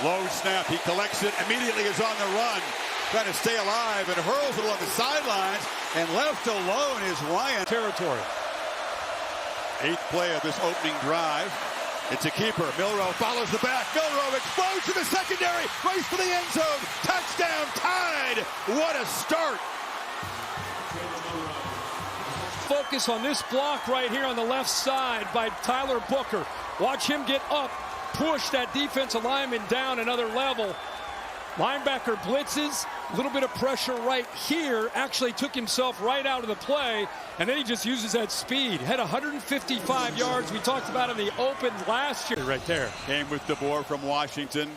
Low snap. He collects it. Immediately is on the run. Trying to stay alive and hurls it along the sidelines. And left alone is Ryan. Territory. 8th play of this opening drive. It's a keeper. Milroe follows the back. Milroe explodes to the secondary. Race for the end zone. Touchdown. Tied. What a start. Focus on this block right here on the left side by Tyler Booker. Watch him get up, push that defensive lineman down another level. Linebacker blitzes, a little bit of pressure right here, actually took himself right out of the play, and then he just uses that speed. Had 155 yards. We talked about in the open last year right there. Came with DeBoer from Washington.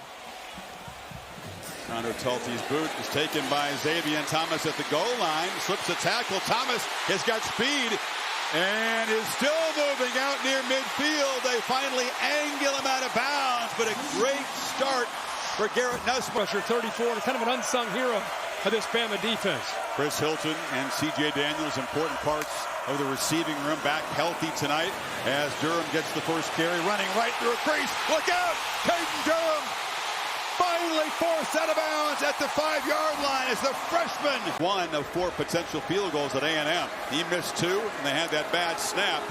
Connor Tulty's boot is taken by Xavier Thomas at the goal line. Slips a tackle. Thomas has got speed and is still moving out near midfield. They finally angle him out of bounds, but a great start for Garrett Nussmeier. Pressure 34, kind of an unsung hero of this Bama defense. Chris Hilton and C.J. Daniels, important parts of the receiving room, back healthy tonight as Durham gets the first carry, running right through a crease. Look out! Caden Durham finally forced out of bounds at the 5-yard line as the freshman. 1 of 4 potential field goals at A&M. He missed 2, and they had that bad snap.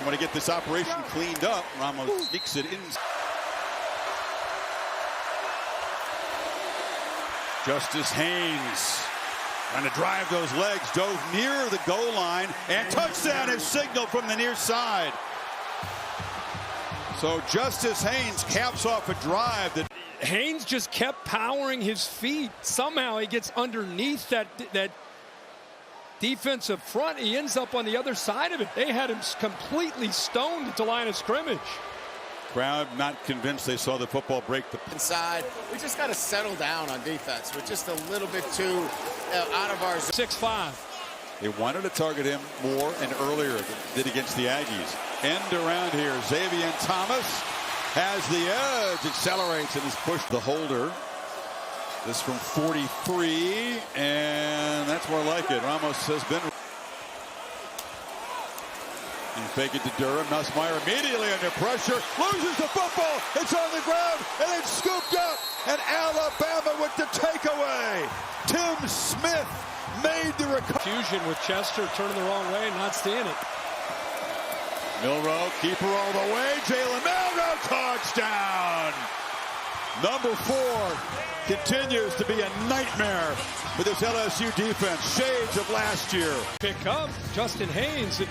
I want to get this operation cleaned up. Ramos sneaks it in. Justice Haynes trying to drive those legs, dove near the goal line, and touchdown is signaled from the near side. So Justice Haynes caps off a drive that Haynes just kept powering his feet. Somehow he gets underneath that defensive front. He ends up on the other side of it. They had him completely stoned at the line of scrimmage. Crowd not convinced they saw the football break the inside. We just got to settle down on defense. We're just a little bit too out of our 6'5". They wanted to target him more and earlier than did against the Aggies. End around here. Xavier Thomas has the edge, accelerates and is pushed the holder. This from 43, and that's more like it. Ramos has been. And fake it to Durham. Nussmeier immediately under pressure. Loses the football. It's on the ground. And it's scooped up. And Alabama with the takeaway. Tim Smith made the recovery. Fusion with Chester turning the wrong way and not seeing it. Milroe, keeper all the way. Jalen Milroe, touchdown. Number 4 continues to be a nightmare for this LSU defense. Shades of last year. Pick up Justin Haynes. And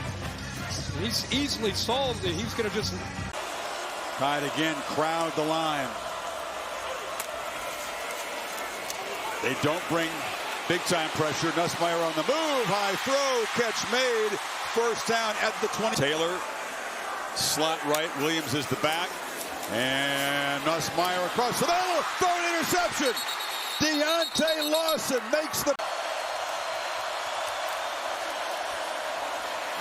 he's easily solved it. He's going to just tied again, crowd the line. They don't bring big-time pressure. Nussmeier on the move. High throw. Catch made. First down at the 20. Taylor, slot right. Williams is the back. And Nussmeier across the middle. Throw interception. Deontay Lawson makes the...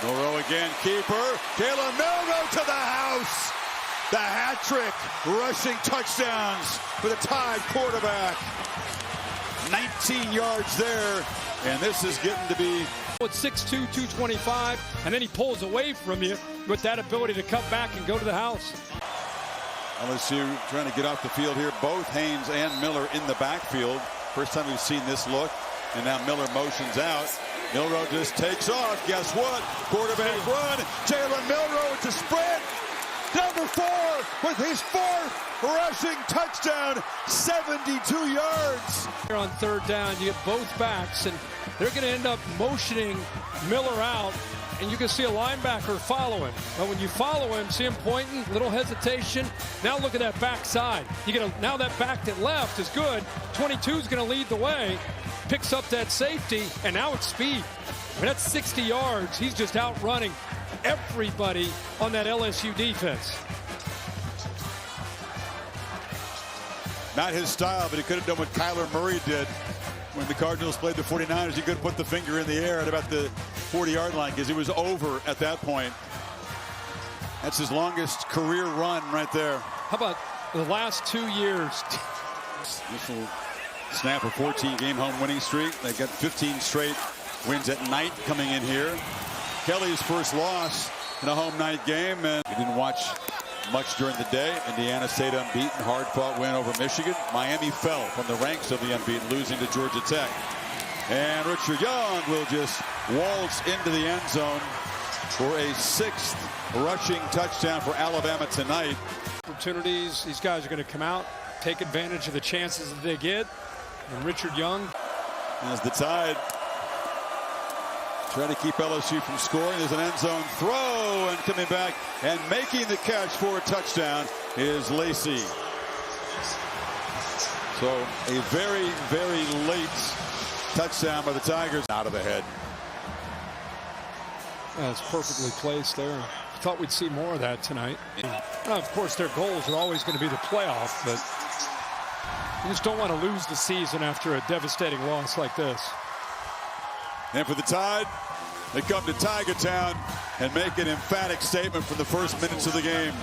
Milroe again, keeper. Jalen Milroe to the house. The hat trick, rushing touchdowns for the Tide quarterback. 19 yards there, and this is getting to be... It's 6'2", 225, and then he pulls away from you with that ability to cut back and go to the house. LSU trying to get off the field here. Both Haynes and Miller in the backfield. First time we've seen this look, and now Miller motions out. Milroe just takes off. Guess what? Quarterback run. Jalen Milroe with the sprint. Number 4 with his 4th rushing touchdown. 72 yards. Here on 3rd down, you get both backs, and they're going to end up motioning Miller out, and you can see a linebacker follow him. But when you follow him, see him pointing, little hesitation. Now look at that backside. Now that back to left is good. 22 is going to lead the way. Picks up that safety, and now it's speed. I mean, that's 60 yards. He's just outrunning everybody on that LSU defense. Not his style, but he could have done what Kyler Murray did when the Cardinals played the 49ers. He could have put the finger in the air at about the 40-yard line because it was over at that point. That's his longest career run right there. How about the last 2 years? Initial snap, a 14-game home winning streak. They got 15 straight wins at night coming in here. Kelly's first loss in a home night game, and we didn't watch much during the day. Indiana stayed unbeaten, hard-fought win over Michigan. Miami fell from the ranks of the unbeaten, losing to Georgia Tech. And Richard Young will just waltz into the end zone for a 6th rushing touchdown for Alabama tonight. Opportunities, these guys are going to come out, take advantage of the chances that they get. And Richard Young, as the Tide try to keep LSU from scoring, there's an end zone throw, and coming back and making the catch for a touchdown is Lacey. So a very, very late touchdown by the Tigers. Out of the head. That's perfectly placed there. Thought we'd see more of that tonight. Of course, their goals are always going to be the playoff, but you just don't want to lose the season after a devastating loss like this. And for the Tide, they come to Tiger Town and make an emphatic statement from the first minutes of the game.